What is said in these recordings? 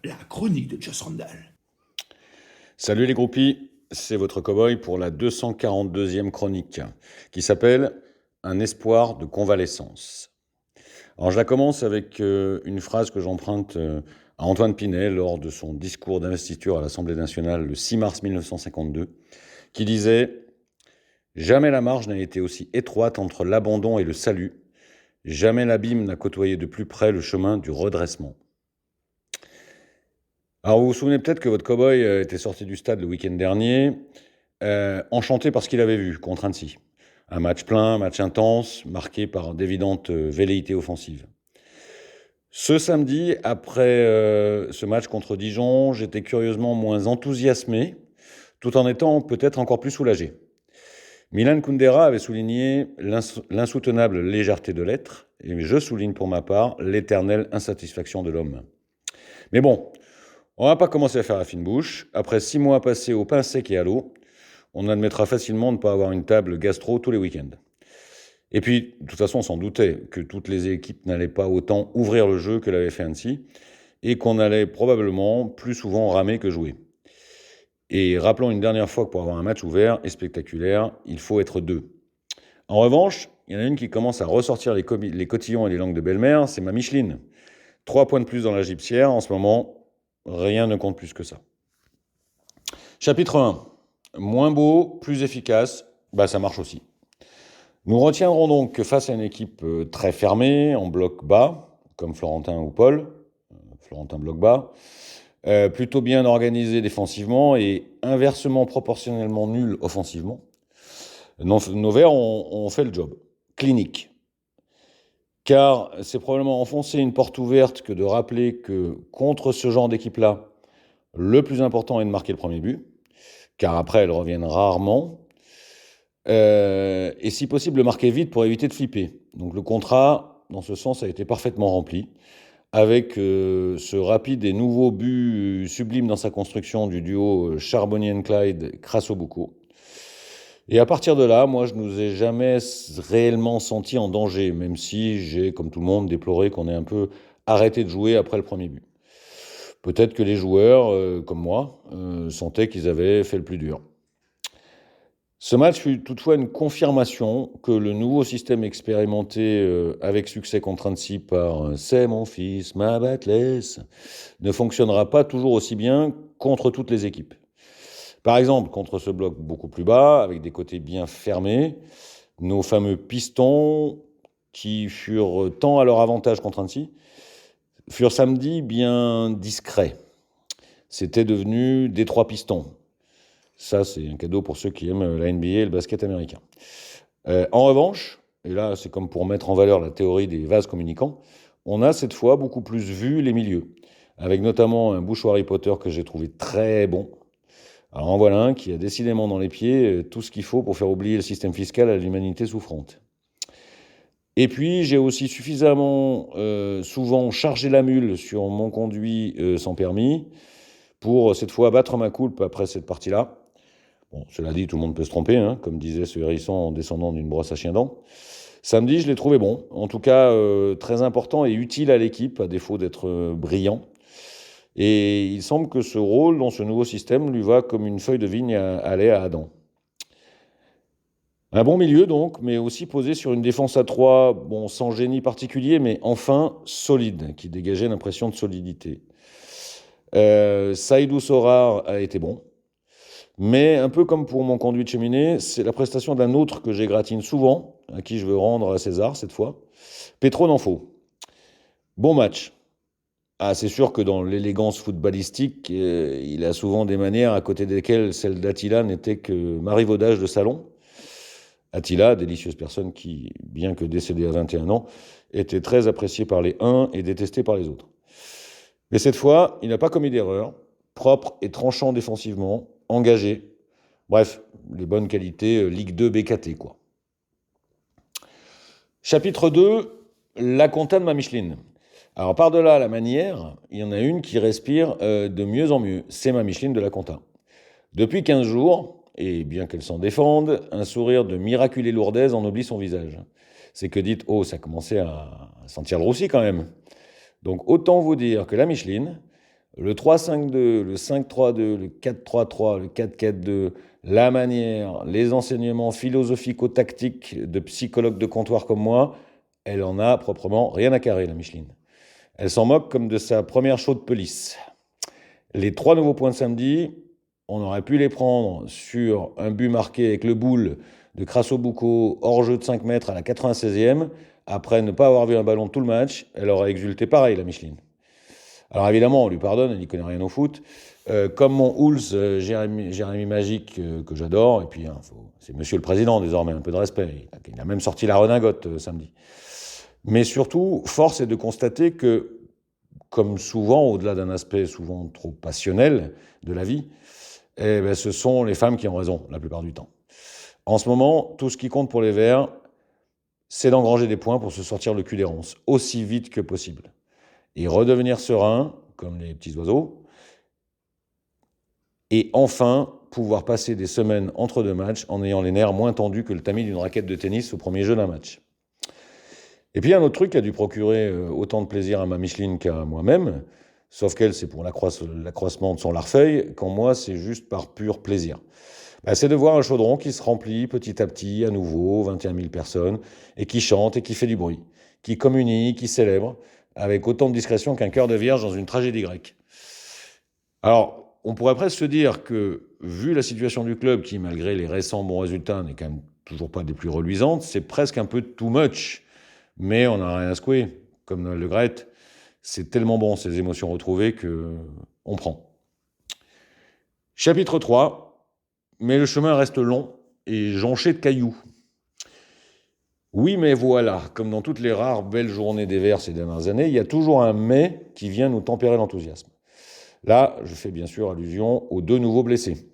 la chronique de Joss Randall. Salut les groupies, c'est votre cow-boy pour la 242e chronique qui s'appelle Un espoir de convalescence. Alors je la commence avec une phrase que j'emprunte à Antoine Pinay lors de son discours d'investiture à l'Assemblée nationale le 6 mars 1952, qui disait « Jamais la marge n'a été aussi étroite entre l'abandon et le salut, jamais l'abîme n'a côtoyé de plus près le chemin du redressement. » Alors vous vous souvenez peut-être que votre cow-boy était sorti du stade le week-end dernier, enchanté par ce qu'il avait vu contre Annecy. Un match plein, un match intense, marqué par d'évidentes velléités offensives. Ce samedi, après ce match contre Dijon, j'étais curieusement moins enthousiasmé, tout en étant peut-être encore plus soulagé. Milan Kundera avait souligné l'insoutenable légèreté de l'être, et je souligne pour ma part l'éternelle insatisfaction de l'homme. Mais bon, on va pas commencer à faire la fine bouche. Après 6 mois passés au pain sec et à l'eau, on admettra facilement de ne pas avoir une table gastro tous les week-ends. Et puis, de toute façon, on s'en doutait que toutes les équipes n'allaient pas autant ouvrir le jeu que l'avait fait Annecy, et qu'on allait probablement plus souvent ramer que jouer. Et rappelons une dernière fois que pour avoir un match ouvert et spectaculaire, il faut être deux. En revanche, il y en a une qui commence à ressortir les cotillons et les langues de belle-mère, c'est ma Micheline. 3 points de plus dans la gypsière, en ce moment, rien ne compte plus que ça. Chapitre 1. Moins beau, plus efficace, ça marche aussi. Nous retiendrons donc que face à une équipe très fermée, en bloc bas, comme Florentin ou Paul, Florentin bloc bas, plutôt bien organisé défensivement et inversement proportionnellement nul offensivement, nos Verts ont fait le job. Clinique. Car c'est probablement enfoncer une porte ouverte que de rappeler que contre ce genre d'équipe-là, le plus important est de marquer le premier but, car après elles reviennent rarement, et si possible le marquer vite pour éviter de flipper. Donc le contrat, dans ce sens, a été parfaitement rempli, avec ce rapide et nouveau but sublime dans sa construction du duo Charbonnier-Clyde Crasso-Boucaud. Et à partir de là, moi, je ne nous ai jamais réellement senti en danger, même si j'ai, comme tout le monde, déploré qu'on ait un peu arrêté de jouer après le premier but. Peut-être que les joueurs, comme moi, sentaient qu'ils avaient fait le plus dur. Ce match fut toutefois une confirmation que le nouveau système expérimenté avec succès contre Annecy par C'est mon fils, ma batlesse, ne fonctionnera pas toujours aussi bien contre toutes les équipes. Par exemple, contre ce bloc beaucoup plus bas, avec des côtés bien fermés, nos fameux pistons, qui furent tant à leur avantage contre Annecy, furent samedi bien discrets. C'était devenu des 3 pistons. Ça, c'est un cadeau pour ceux qui aiment la NBA et le basket américain. En revanche, et là, c'est comme pour mettre en valeur la théorie des vases communicants, on a cette fois beaucoup plus vu les milieux, avec notamment un bouchoir Harry Potter que j'ai trouvé très bon. Alors en voilà un qui a décidément dans les pieds tout ce qu'il faut pour faire oublier le système fiscal à l'humanité souffrante. Et puis, j'ai aussi suffisamment souvent chargé la mule sur mon conduit sans permis pour cette fois battre ma coulpe après cette partie-là. Bon, cela dit, tout le monde peut se tromper, hein, comme disait ce hérisson en descendant d'une brosse à chien dent. Samedi, je l'ai trouvé bon, en tout cas très important et utile à l'équipe, à défaut d'être brillant. Et il semble que ce rôle dans ce nouveau système lui va comme une feuille de vigne allait à Adam. Un bon milieu donc, mais aussi posé sur une défense à 3, bon, sans génie particulier, mais enfin solide, qui dégageait l'impression de solidité. Saïdou Sorar a été bon, mais un peu comme pour mon conduit de cheminée, c'est la prestation d'un autre que j'égratine souvent, à qui je veux rendre à César cette fois. Petro Nanfo. Bon match. Ah, c'est sûr que dans l'élégance footballistique, il a souvent des manières à côté desquelles celle d'Attila n'était que marivaudage de salon. Attila, délicieuse personne qui, bien que décédée à 21 ans, était très appréciée par les uns et détestée par les autres. Mais cette fois, il n'a pas commis d'erreur, propre et tranchant défensivement, engagé. Bref, les bonnes qualités Ligue 2 BKT, quoi. Chapitre 2, la compta de ma Micheline. Alors, par-delà la manière, il y en a une qui respire de mieux en mieux. C'est ma Micheline de la compta. Depuis 15 jours, et bien qu'elle s'en défende, un sourire de miraculée lourdaise en oublie son visage. C'est que dites, oh, ça commençait à sentir le roussi quand même. Donc, autant vous dire que la Micheline Le 3-5-2, le 5-3-2, le 4-3-3, le 4-4-2, la manière, les enseignements philosophico-tactiques de psychologues de comptoir comme moi, elle en a proprement rien à carrer, la Micheline. Elle s'en moque comme de sa première chaude pelisse. Les 3 nouveaux points de samedi, on aurait pu les prendre sur un but marqué avec le boule de Crasso-Boucau hors jeu de 5 mètres à la 96e. Après ne pas avoir vu un ballon tout le match, elle aurait exulté pareil, la Micheline. Alors évidemment, on lui pardonne, elle n'y connaît rien au foot. Comme mon Oulz, Jérémy Magique, que j'adore, et puis c'est Monsieur le Président désormais, un peu de respect. Il a même sorti la redingote samedi. Mais surtout, force est de constater que, comme souvent, au-delà d'un aspect souvent trop passionnel de la vie, ce sont les femmes qui ont raison la plupart du temps. En ce moment, tout ce qui compte pour les Verts, c'est d'engranger des points pour se sortir le cul des ronces, aussi vite que possible. Et redevenir serein, comme les petits oiseaux, et enfin pouvoir passer des semaines entre 2 matchs en ayant les nerfs moins tendus que le tamis d'une raquette de tennis au premier jeu d'un match. Et puis un autre truc qui a dû procurer autant de plaisir à ma Micheline qu'à moi-même, sauf qu'elle c'est pour l'accroissement de son larfeuille, quand moi c'est juste par pur plaisir. C'est de voir un chaudron qui se remplit petit à petit, à nouveau, 21 000 personnes, et qui chante et qui fait du bruit, qui communie, qui célèbre, avec autant de discrétion qu'un chœur de vierge dans une tragédie grecque. Alors, on pourrait presque se dire que, vu la situation du club, qui malgré les récents bons résultats n'est quand même toujours pas des plus reluisantes, c'est presque un peu too much. Mais on n'a rien à secouer, comme Noël Le Graët. C'est tellement bon, ces émotions retrouvées, qu'on prend. Chapitre 3, mais le chemin reste long et jonché de cailloux. Oui, mais voilà, comme dans toutes les rares belles journées des Verts ces dernières années, il y a toujours un mais qui vient nous tempérer l'enthousiasme. Là, je fais bien sûr allusion aux 2 nouveaux blessés.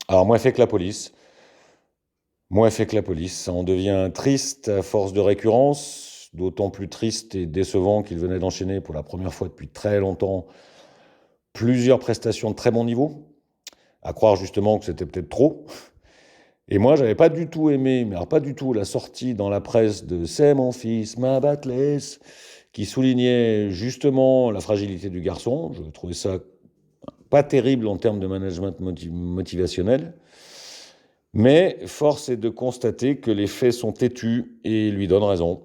Alors, moins fait que la police, ça en devient triste à force de récurrence, d'autant plus triste et décevant qu'il venait d'enchaîner pour la première fois depuis très longtemps plusieurs prestations de très bon niveau, à croire justement que c'était peut-être trop. Et moi, j'avais pas du tout aimé, mais alors pas du tout, la sortie dans la presse de «C'est mon fils, ma Batless», qui soulignait justement la fragilité du garçon. Je trouvais ça pas terrible en termes de management motivationnel. Mais force est de constater que les faits sont têtus et lui donnent raison.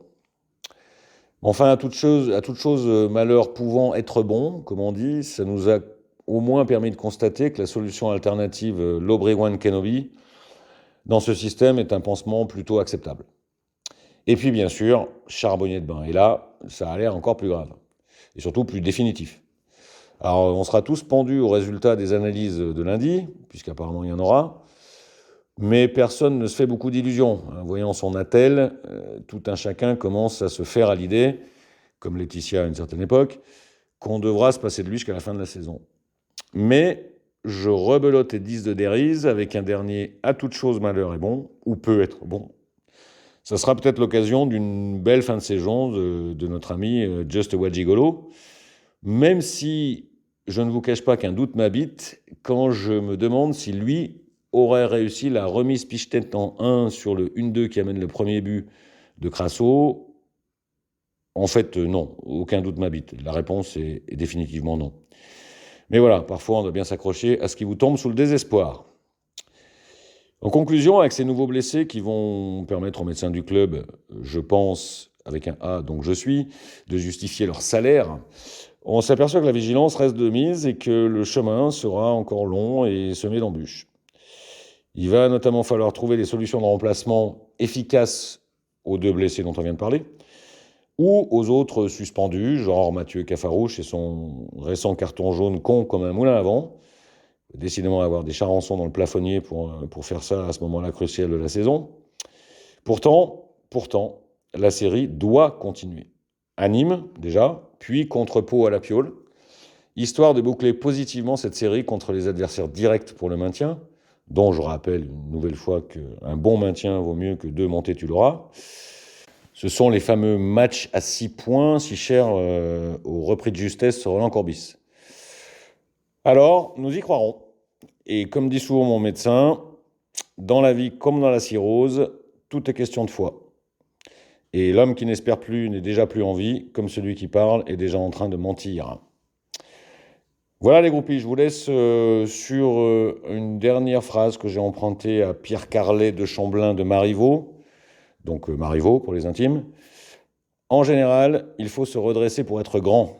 Enfin, à toute chose, malheur pouvant être bon, comme on dit, ça nous a au moins permis de constater que la solution alternative l'Obi-Wan Kenobi dans ce système est un pansement plutôt acceptable. Et puis bien sûr, Charbonnier de Bain. Et là, ça a l'air encore plus grave. Et surtout plus définitif. Alors on sera tous pendus aux résultats des analyses de lundi, puisqu'apparemment il y en aura. Mais personne ne se fait beaucoup d'illusions. Voyant son attel, tout un chacun commence à se faire à l'idée, comme Laetitia à une certaine époque, qu'on devra se passer de lui jusqu'à la fin de la saison. Mais je rebelote et 10 de Dérize avec un dernier « à toute chose malheur est bon » ou peut être bon. Ça sera peut-être l'occasion d'une belle fin de saison de notre ami Just Wajigolo, même si je ne vous cache pas qu'un doute m'habite quand je me demande si lui aurait réussi la remise piche-tête en 1 sur le 1-2 qui amène le premier but de Crasso. En fait, non, aucun doute m'habite. La réponse est définitivement non. Mais voilà, parfois on doit bien s'accrocher à ce qui vous tombe sous le désespoir. En conclusion, avec ces nouveaux blessés qui vont permettre aux médecins du club, je pense, avec un A, donc je suis, de justifier leur salaire, on s'aperçoit que la vigilance reste de mise et que le chemin sera encore long et semé d'embûches. Il va notamment falloir trouver des solutions de remplacement efficaces aux 2 blessés dont on vient de parler, ou aux autres suspendus, genre Mathieu Cafarouche et son récent carton jaune con comme un moulin à vent. Décidément avoir des charançons dans le plafonnier pour faire ça à ce moment-là crucial de la saison. Pourtant, la série doit continuer. À Nîmes, déjà, puis contre Pau à la Piole, histoire de boucler positivement cette série contre les adversaires directs pour le maintien, dont je rappelle une nouvelle fois qu'un bon maintien vaut mieux que 2 montées tu l'auras. Ce sont les fameux matchs à 6 points, si chers au repris de justesse Roland Corbis. Alors, nous y croirons. Et comme dit souvent mon médecin, dans la vie comme dans la cirrhose, tout est question de foi. Et l'homme qui n'espère plus n'est déjà plus en vie, comme celui qui parle est déjà en train de mentir. Voilà les groupies, je vous laisse sur une dernière phrase que j'ai empruntée à Pierre Carlet de Chamblin de Marivaux, donc Marivaux pour les intimes. En général, il faut se redresser pour être grand.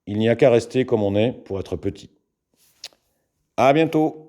Il n'y a qu'à rester comme on est pour être petit. À bientôt!